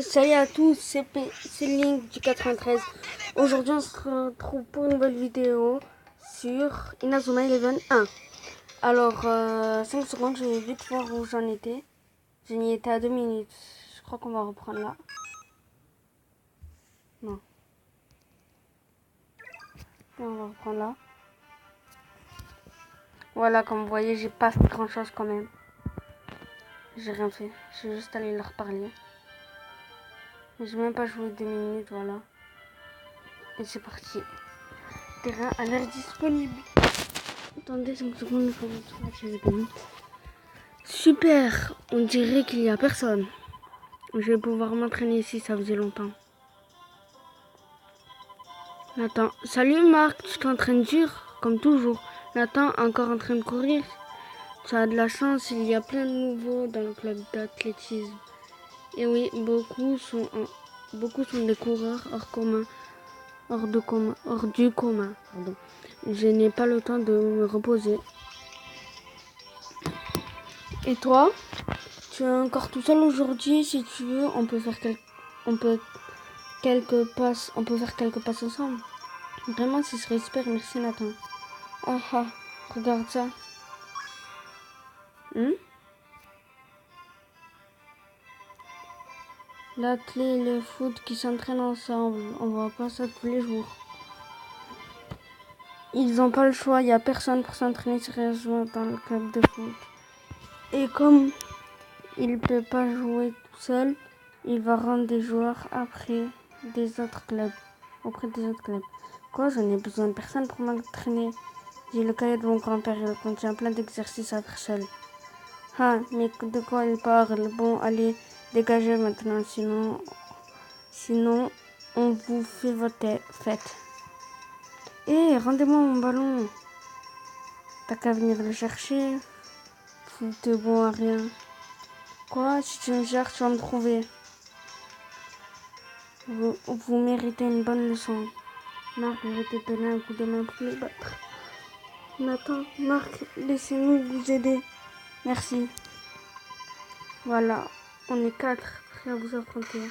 Salut à tous, c'est Link du 93. Aujourd'hui, on se retrouve pour une nouvelle vidéo sur Inazuma Eleven 1. Alors, 5 secondes, je vais vite voir où j'en étais. J'en y étais à 2 minutes. Je crois qu'on va reprendre là. Non. On va reprendre là. Voilà, comme vous voyez, j'ai pas fait grand chose quand même. J'ai rien fait. Je suis juste allé leur parler. J'ai même pas joué 2 minutes, voilà. Et c'est parti. Terrain a l'air disponible. Attendez 5 secondes, je vais vous. Super, on dirait qu'il n'y a personne. Je vais pouvoir m'entraîner ici, ça faisait longtemps. Nathan, salut Marc, tu t'entraînes dur, comme toujours. Nathan, encore en train de courir. Tu as de la chance, il y a plein de nouveaux dans le club d'athlétisme. Et oui, beaucoup sont des coureurs hors du commun. Pardon. Je n'ai pas le temps de me reposer. Et toi, tu es encore tout seul aujourd'hui. Si tu veux, on peut faire quelques passes ensemble. Vraiment, ce serait super. Merci Nathan. Ah ah, regarde ça. L'athlé et le foot qui s'entraînent ensemble. On voit pas ça tous les jours. Ils n'ont pas le choix. Il n'y a personne pour s'entraîner sérieusement dans le club de foot. Et comme il ne peut pas jouer tout seul, il va rendre des joueurs auprès des autres clubs. Quoi, j'en ai besoin de personne pour m'entraîner. J'ai le cahier de mon grand-père, il contient plein d'exercices à faire seul. Ah, mais de quoi il parle? Bon, allez, dégagez maintenant, sinon on vous fait votre fête. Hé, rendez-moi mon ballon. T'as qu'à venir le chercher. T'es bon à rien. Quoi, si tu me cherches, tu vas me trouver. Vous méritez une bonne leçon. Marc, je vais te donner un coup de main pour les battre. Nathan, Marc, laissez-nous vous aider. Merci. Voilà, on est 4 prêts à vous affronter.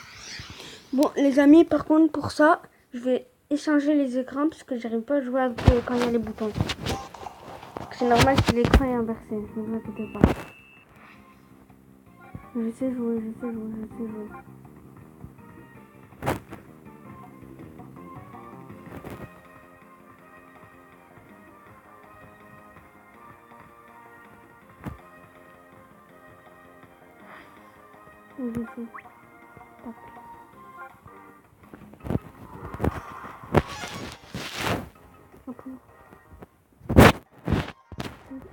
Bon, les amis, par contre, pour ça, je vais échanger les écrans parce que j'arrive pas à jouer avec quand il y a les boutons. C'est normal que l'écran est inversé, ne vous inquiétez pas. Je sais jouer. Tac.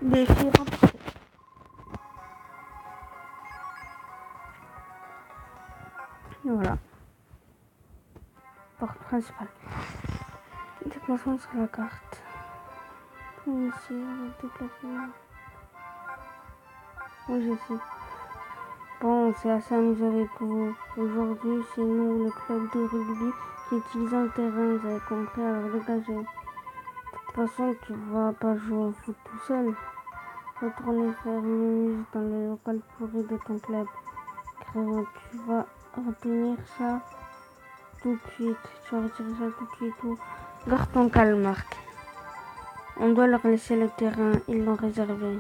Défi remporté. Voilà. Porte principale. Déplacement sur la carte. Ici, déplacement. Oui, je sais. Bon, c'est assez amusant avec vous. Aujourd'hui, c'est nous, le club de rugby, qui utilisons le terrain. Vous avez compris, alors dégagez. De toute façon, tu vas pas jouer au foot tout seul. Retourner faire une mise dans le local pourri de ton club. Car tu vas retenir ça tout de suite. Tu vas retirer ça tout de suite. Ou... Garde ton calme, Marc. On doit leur laisser le terrain. Ils l'ont réservé.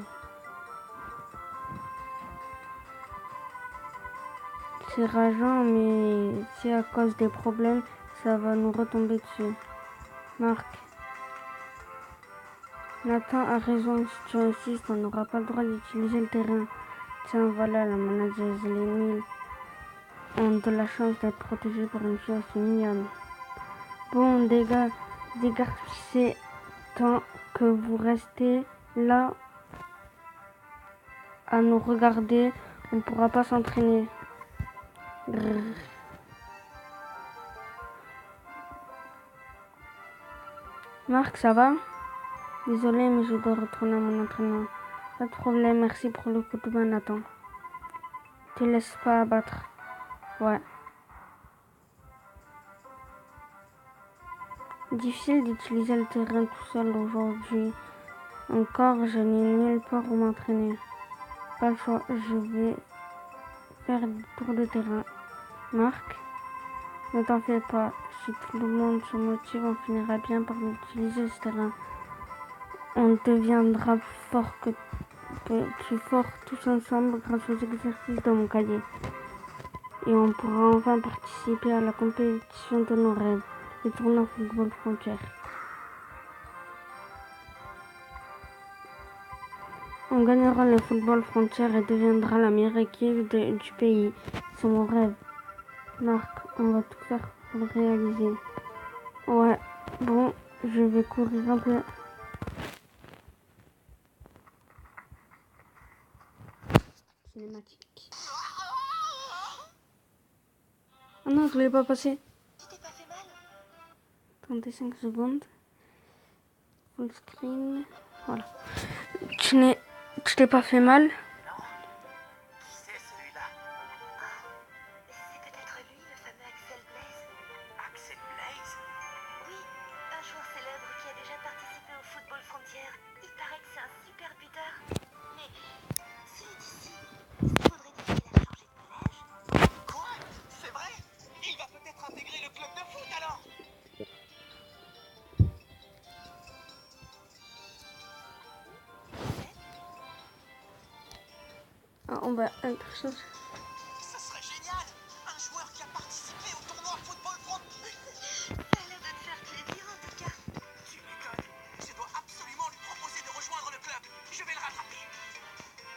C'est rageant, mais c'est à cause des problèmes, ça va nous retomber dessus. Marc. Nathan a raison, si tu insistes, on n'aura pas le droit d'utiliser le terrain. Tiens, voilà, la manager et les mille ont de la chance d'être protégés par une fille aussi mignonne. Bon, des gars, c'est temps que vous restez là à nous regarder. On ne pourra pas s'entraîner. Marc, ça va? Désolé, mais je dois retourner à mon entraînement. Pas de problème, merci pour le coup de main, Nathan. Te laisse pas abattre. Ouais. Difficile d'utiliser le terrain tout seul aujourd'hui. Encore, je n'ai nulle part où m'entraîner. Pas le choix, je vais faire du tour de terrain. Marc, ne t'en fais pas. Si tout le monde se motive, on finira bien par utiliser ce terrain. On deviendra plus fort tous ensemble grâce aux exercices de mon cahier. Et on pourra enfin participer à la compétition de nos rêves, le tournoi football frontière. On gagnera le football frontière et deviendra la meilleure équipe du pays. C'est mon rêve. Marc, on va tout faire pour le réaliser. Ouais, bon, je vais courir un peu. Cinématique. Ah non, je ne l'ai pas passé. Tu t'es pas fait mal? 35 secondes. Full screen. Voilà. Tu t'es pas fait mal? Non. Qui c'est celui-là? Ah, c'est peut-être lui, le fameux Axel Blaise. Axel Blaise? Oui, un joueur célèbre qui a déjà participé au football frontière. Il paraît que c'est un super buteur. Mais, celui d'ici, faudrait-il qu'il a changé de collège? Quoi? C'est vrai? Il va peut-être intégrer le club de foot alors? Ah, on va être chose. Ce serait génial! Un joueur qui a participé au tournoi football frontière. Ça a l'air de te faire plaisir en tout cas. Tu m'étonnes. Je dois absolument lui proposer de rejoindre le club. Je vais le rattraper.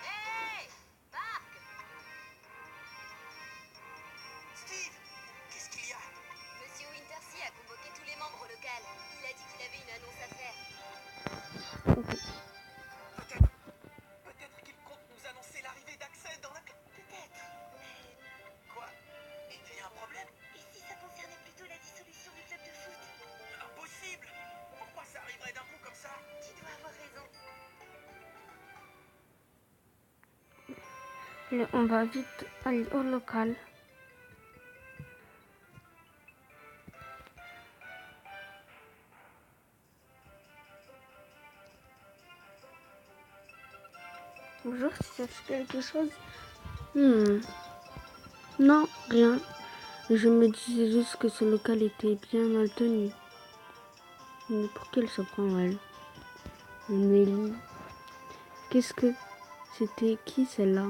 Hé, Marc! Steve, qu'est-ce qu'il y a? Monsieur Wintersea a convoqué tous les membres locaux. Il a dit qu'il avait une annonce à faire. Peut-être qu'il compte nous annoncer l'arrivée d'Axel dans le club. Peut-être. Quoi? Et il y a un problème? Et si ça concernait plutôt la dissolution du club de foot? Impossible! Pourquoi ça arriverait d'un coup comme ça? Tu dois avoir raison. On va vite aller au local. Bonjour, si ça fait quelque chose. Non, rien. Je me disais juste que ce local était bien mal tenu. Mais pour qu'elle se prend elle? Nelly. Qu'est-ce que... C'était qui celle-là?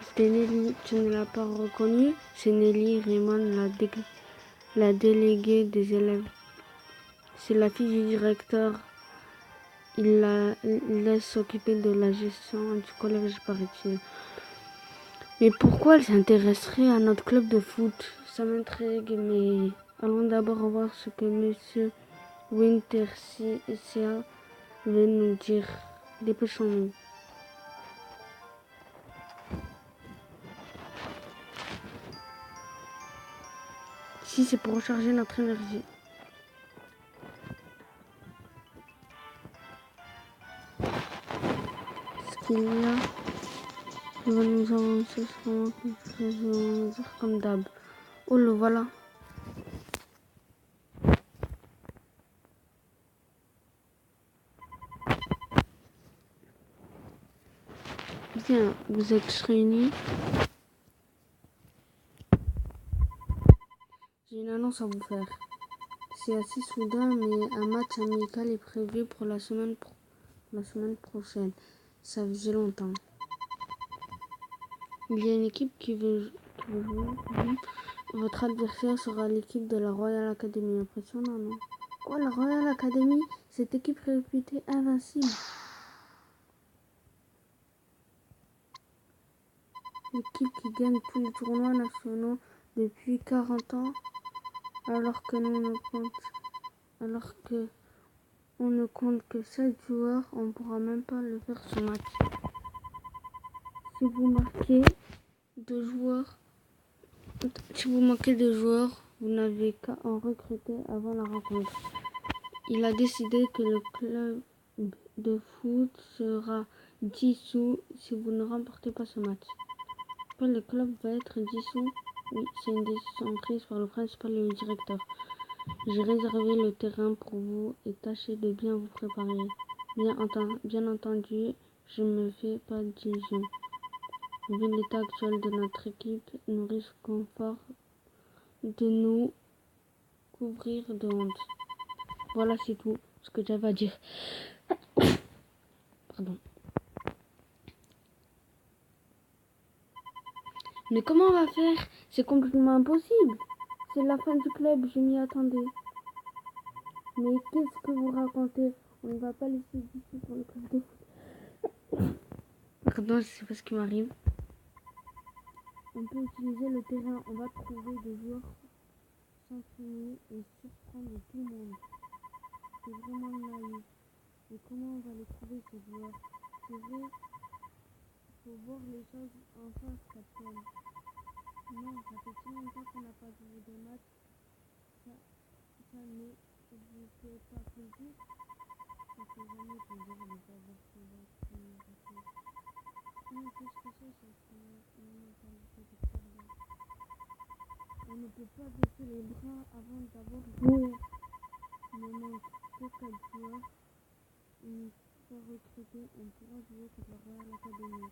C'était Nelly. Tu ne l'as pas reconnue? C'est Nelly Raymond, la déléguée des élèves. C'est la fille du directeur. Il la laisse s'occuper de la gestion du collège, paraît-il. Mais pourquoi elle s'intéresserait à notre club de foot? Ça m'intrigue, mais allons d'abord voir ce que Monsieur Wintersea veut nous dire. Dépêchons-nous. Si c'est pour recharger notre énergie. Ce qu'il y a, il va nous avancer sur comme d'hab. Oh le voilà. Bien, vous êtes réunis. J'ai une annonce à vous faire. C'est assez soudain, mais un match amical est prévu pour la semaine prochaine. Ça faisait longtemps. Il y a une équipe qui veut jouer. Votre adversaire sera l'équipe de la Royal Academy. Impressionnant, non? Quoi, la Royal Academy? Cette équipe réputée invincible. L'équipe qui gagne tous les tournois nationaux depuis 40 ans, alors que on ne compte que 7 joueurs, on ne pourra même pas le faire ce match. Si vous manquez de joueurs, vous n'avez qu'à en recruter avant la rencontre. Il a décidé que le club de foot sera dissous si vous ne remportez pas ce match. Le club va être dissous. Oui, c'est une décision prise par le principal et le directeur. J'ai réservé le terrain pour vous et tâchez de bien vous préparer. Bien entendu, je ne me fais pas d'illusions. Vu l'état actuel de notre équipe, nous risquons fort de nous couvrir de honte. Voilà, c'est tout ce que j'avais à dire. Pardon. Mais comment on va faire? C'est complètement impossible. C'est la fin du club, je m'y attendais. Mais qu'est-ce que vous racontez? On ne va pas laisser d'ici pour le club de foot. Pardon, je sais pas ce qui m'arrive. On peut utiliser le terrain. On va trouver des joueurs s'entraîner et surprendre tout le monde. C'est vraiment naïf. Mais comment on va les trouver, ces joueurs? C'est vrai, il faut voir les choses en face, capitaine. Non, ça fait si longtemps qu'on n'a pas joué de match. Ça ne vous fait pas plaisir? Ça fait jamais plaisir de savoir qu'on va se passer. Non, qu'est-ce que c'est une mentalité de perdant? On ne peut pas baisser les bras avant d'avoir joué. Il ne manque que 4 joueurs. Une fois recrutés, on pourra jouer contre la Royal Academy.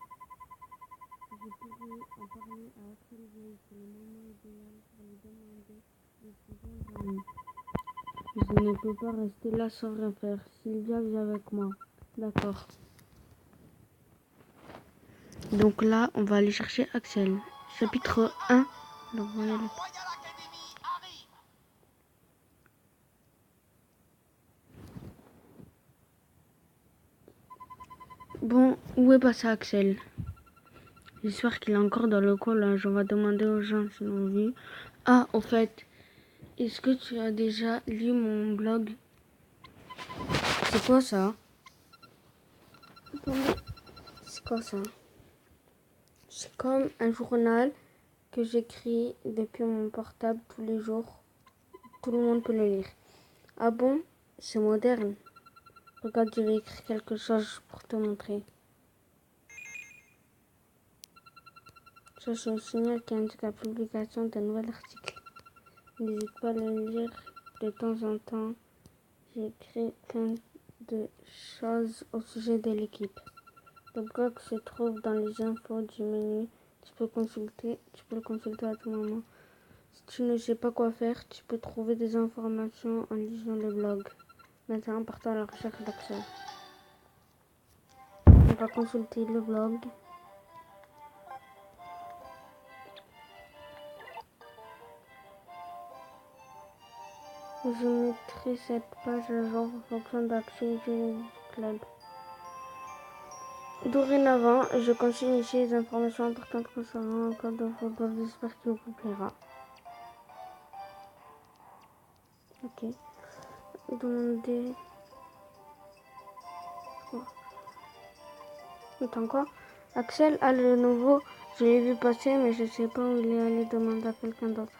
Je pourrais en parler à Axel Blaise. C'est le moment idéal pour lui demander de se joindre à nous. Je ne peux pas rester là sans rien faire. Sylvia, viens avec moi. D'accord. Donc là, on va aller chercher Axel. Chapitre 1. Le Royal Academy arrive. Bon, où est passé Axel? J'espère qu'il est encore dans le collège. On va demander aux gens s'ils l'ont vu. Ah, au fait, est-ce que tu as déjà lu mon blog? C'est quoi ça? C'est quoi ça? C'est comme un journal que j'écris depuis mon portable tous les jours. Tout le monde peut le lire. Ah bon? C'est moderne. Regarde, je vais écrire quelque chose pour te montrer. Ça, c'est un signal qui indique la publication d'un nouvel article. N'hésite pas à le lire de temps en temps. J'écris plein de choses au sujet de l'équipe. Le blog se trouve dans les infos du menu. Tu peux le consulter à tout moment. Si tu ne sais pas quoi faire, tu peux trouver des informations en lisant le blog. Maintenant, partons à la recherche d'Axel. On va consulter le blog. Je mettrai cette page à jour en fonction d'actions du club. Dorénavant, je consigne ici les informations importantes concernant le club de football. J'espère qu'il vous plaira. Ok. Demandez. Oh. Attends quoi? Axel a le nouveau. Je l'ai vu passer, mais je sais pas où il est allé demander à quelqu'un d'autre.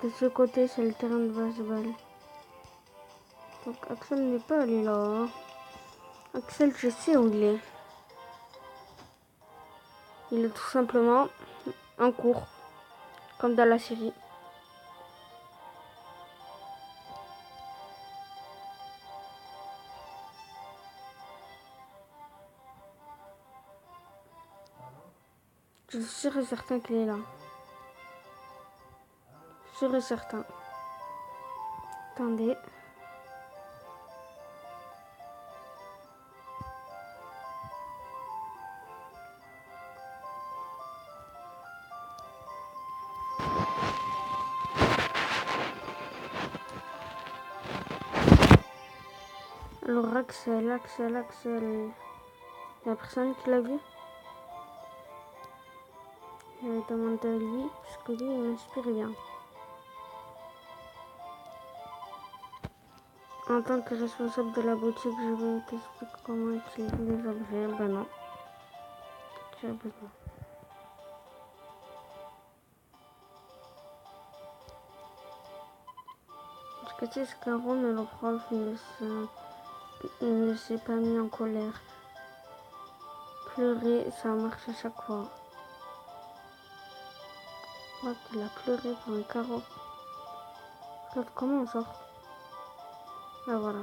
De ce côté, c'est le terrain de baseball. Donc Axel n'est pas allé là. Hein. Axel, je sais où il est. Il est tout simplement en cours, comme dans la série. Je suis sûr et certain qu'il est là. Sûr et certain. Attendez. Alors Axel. Il y a personne qui l'a vu. Je vais demander à lui, parce que lui, il m'inspire bien. En tant que responsable de la boutique, je vais t'expliquer comment utiliser les objets. Ben non. Tu as besoin. Ce que tu sais, c'est qu'un rôle, mais le prof ne s'est pas mis en colère. Pleurer, ça marche à chaque fois. What, il a pleuré pour un carreau. Regarde comment on sort. Là, voilà.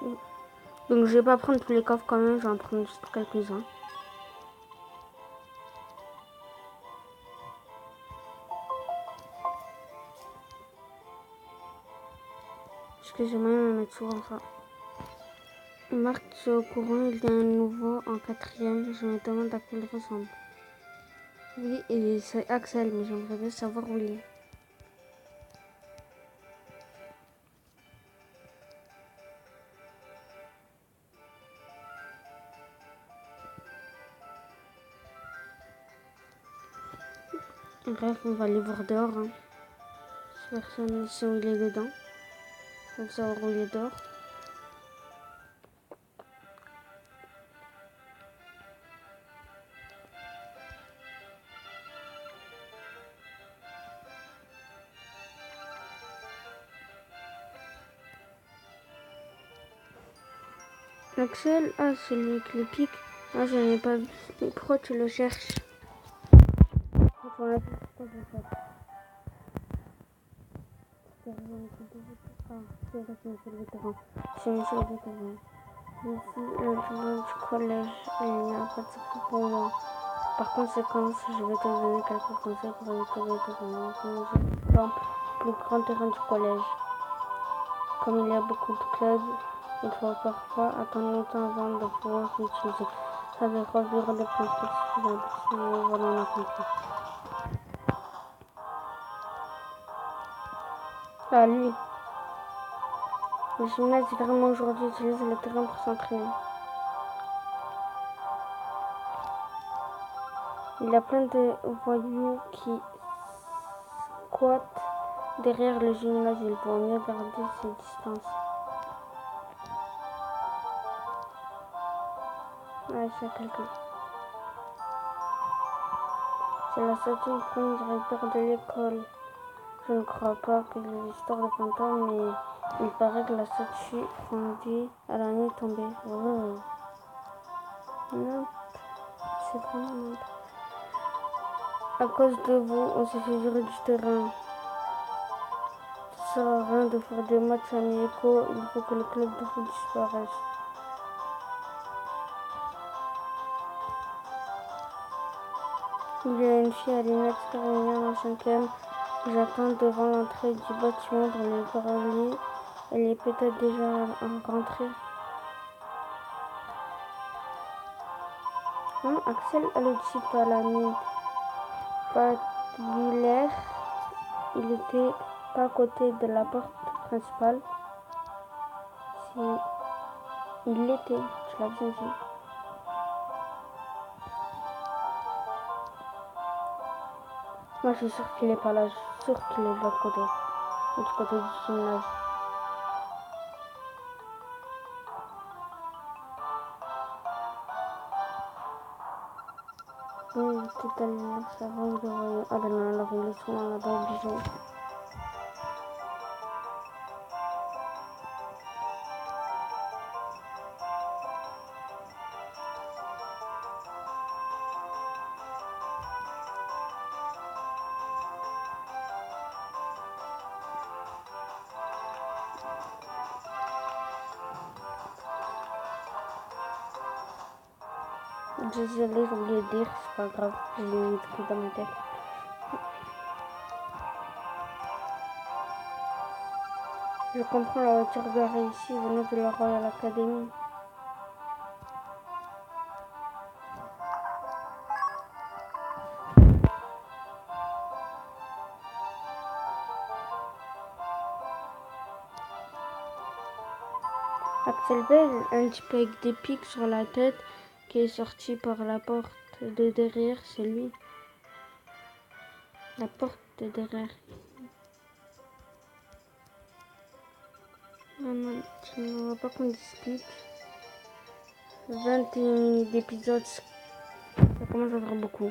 Donc je vais pas prendre tous les coffres quand même, je vais en prendre juste quelques-uns. Excusez-moi, je vais mettre souvent ça. Marc, tu es au courant, il y a un nouveau en 4e. Je me demande à quoi il ressemble. Oui, et c'est Axel, mais j'aimerais bien savoir où il est. Bref, on va aller voir dehors. Hein. Si personne ne sait où il est dedans. On va savoir où il est dehors. Axel, ah, celui avec les pics. Ah, je n'ai pas vu. Mais pourquoi tu le cherches? Voilà, pourquoi je le cherche. C'est Monsieur le vétéran. C'est Monsieur le vétéran. Ici, le journal du collège, il n'y a pas de secret pour moi. Par conséquent, je vais te donner quelques conseils pour éviter les vétérans. Dans le plus grand terrain du collège. Comme il y a beaucoup de clubs, il faut parfois attendre longtemps avant de pouvoir l'utiliser. Ça devrait durer le plus possible. Voilà, on a compris. Ah, lui. Le gymnase, vraiment aujourd'hui, utilise le terrain pour s'entraîner. Il y a plein de voyous qui squattent derrière le gymnase. Il faut mieux garder ses distances. Ah, c'est quelqu'un. C'est la statue du premier directeur de l'école. Je ne crois pas que les histoires de fantômes, mais il paraît que la statue fondit à la nuit tombée. Oh. Non, c'est vraiment non. À cause de vous, on s'est fait virer du terrain. Ça sert à rien de faire des matchs amicaux, il faut que le club de foot disparaisse. Il y a une fille à lunettes terminale en 5e. J'attends devant l'entrée du bâtiment dans les parallèles. Elle est peut-être déjà rentrée. Non, Axel a le type à la mine patulaire. Il était pas à côté de la porte principale. Si il l'était, je l'ai bien dit. Moi, je suis sûre qu'il est pas là. Je suis sûre qu'il est de l'autre côté. Du côté du gymnase. Oui, tout à l'heure, ça va, il devrait... Ah ben non, alors il est souvent là-bas obligé. Désolée, j'ai oublié de dire, c'est pas grave, j'ai mis des trucs dans ma tête. Je comprends la voiture garée ici, venez de la Royal Academy. Axel Bell, un type avec des pics sur la tête, qui est sorti par la porte de derrière, c'est lui. La porte de derrière. Non, non, tu ne vois pas qu'on discute. 21 minutes d'épisode, ça commence à faire beaucoup.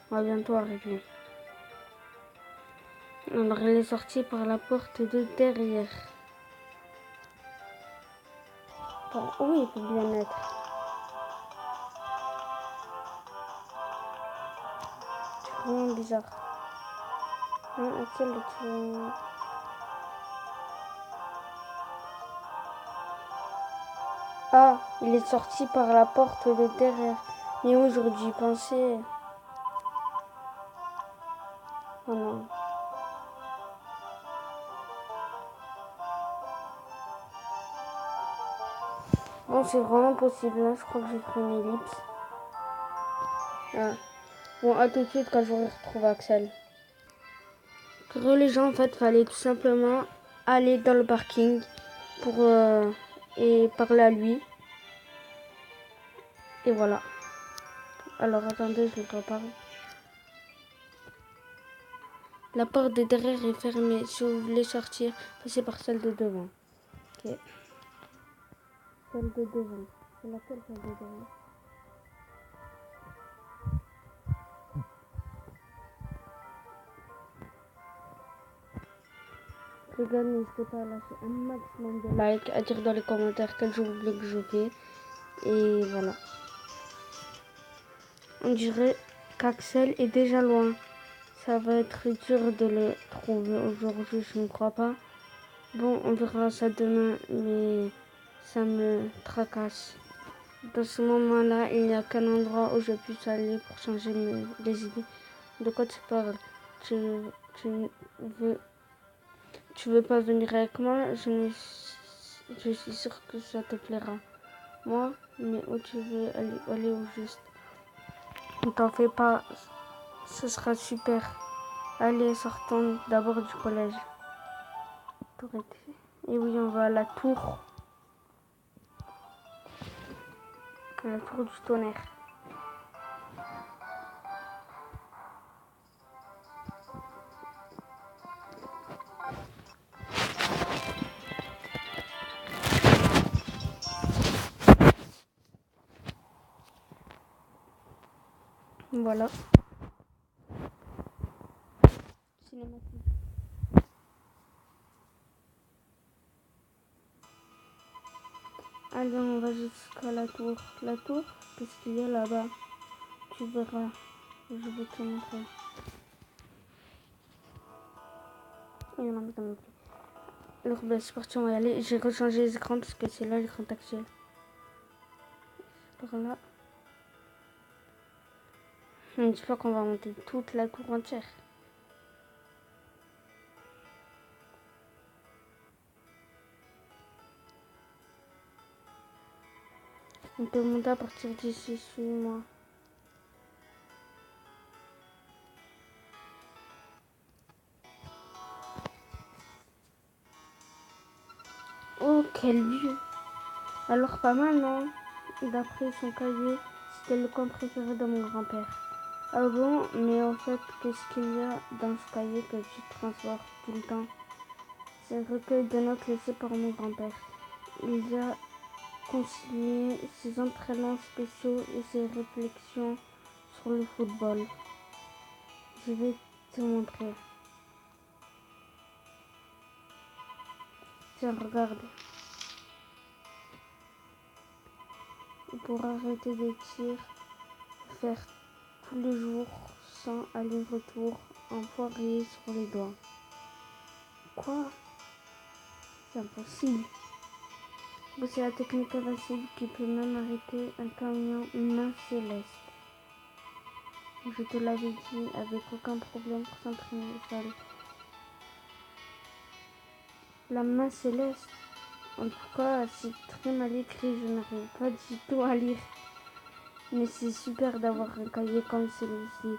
On va bientôt arriver. Alors, il est sorti par la porte de derrière. Par où il peut bien être? C'est vraiment bizarre. Non, Axel, tu... Ah, il est sorti par la porte de derrière. Mais aujourd'hui, pensez. Oh non. Bon, c'est vraiment possible. Là, je crois que j'ai pris une ellipse. Ah. Bon, à tout de suite quand j'aurai retrouvé Axel. Pour les gens, en fait, fallait tout simplement aller dans le parking pour et parler à lui. Et voilà. Alors, attendez, je le reparle. La porte de derrière est fermée. Si vous voulez sortir, passez par celle de devant. Ok. Celle de devant. C'est laquelle celle de devant? Les gars, n'hésitez pas à lâcher un maximum de likes, à dire dans les commentaires quel jeu vous voulez que je fais. Et voilà. On dirait qu'Axel est déjà loin. Ça va être dur de le trouver aujourd'hui, je ne crois pas. Bon, on verra ça demain, mais ça me tracasse. Dans ce moment-là, il n'y a qu'un endroit où je puisse aller pour changer les idées. De quoi tu parles? Tu, tu veux, tu veux pas venir avec moi? Je suis sûre que ça te plaira. Moi, mais où tu veux aller au juste? Ne t'en fais pas, ce sera super. Allez, sortons d'abord du collège. Et oui, on va à la tour. À la tour du tonnerre. Voilà. Cinématique. Allez, on va jusqu'à la tour. La tour, qu'est-ce qu'il y a là-bas? Tu verras. Je vais te montrer. Oui, non, mais alors, ben, c'est parti, on va y aller. J'ai rechangé les écrans parce que c'est là l'écran tactile. Par là. Je ne dis pas qu'on va monter toute la tour entière. On peut monter à partir d'ici, suis-moi. Oh, quel lieu! Alors, pas mal, non? D'après son cahier, c'était le coin préféré de mon grand-père. Ah bon? Mais en fait, qu'est-ce qu'il y a dans ce cahier que tu transportes tout le temps? C'est un recueil de notes laissé par mon grand-père. Il y a consigné ses entraînements spéciaux et ses réflexions sur le football. Je vais te montrer. Tiens, regarde. Pour arrêter des tirs, faire tous les jours sans aller-retour, enfoiré sur les doigts. Quoi? C'est impossible. C'est la technique invincible qui peut même arrêter un camion main céleste. Je te l'avais dit, avec aucun problème pour s'entraîner seul. La main céleste, en tout cas, c'est très mal écrit, je n'arrive pas du tout à lire. Mais c'est super d'avoir un cahier comme celui-ci.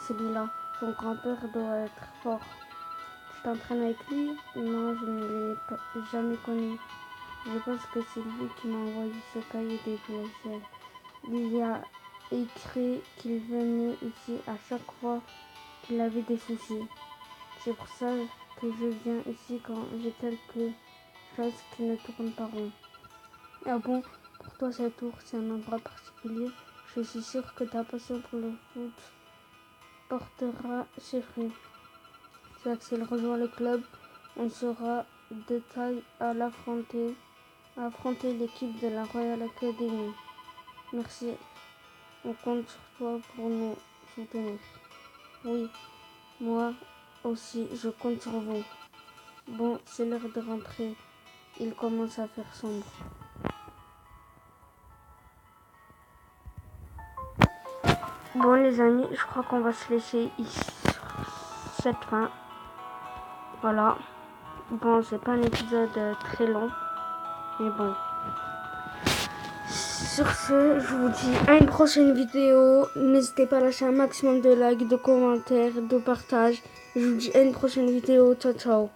Celui-là, son grand-père doit être fort. Tu t'entraînes avec lui? Non, je ne l'ai jamais connu. Je pense que c'est lui qui m'a envoyé ce cahier des glaciers. Il y a écrit qu'il venait ici à chaque fois qu'il avait des soucis. C'est pour ça que je viens ici quand j'ai quelque chose qui ne tourne pas rond. Ah bon, pour toi cette tour, c'est un endroit particulier. Je suis sûre que ta passion pour le foot portera ses fruits. Si Axel rejoint le club, on sera de taille à affronter l'équipe de la Royal Academy. Merci, on compte sur toi pour nous soutenir. Oui, moi aussi, je compte sur vous. Bon, c'est l'heure de rentrer. Il commence à faire sombre. Bon les amis, je crois qu'on va se laisser ici sur cette fin. Voilà. Bon, c'est pas un épisode très long. Mais bon. Sur ce, je vous dis à une prochaine vidéo. N'hésitez pas à lâcher un maximum de likes, de commentaires, de partages. Je vous dis à une prochaine vidéo. Ciao, ciao.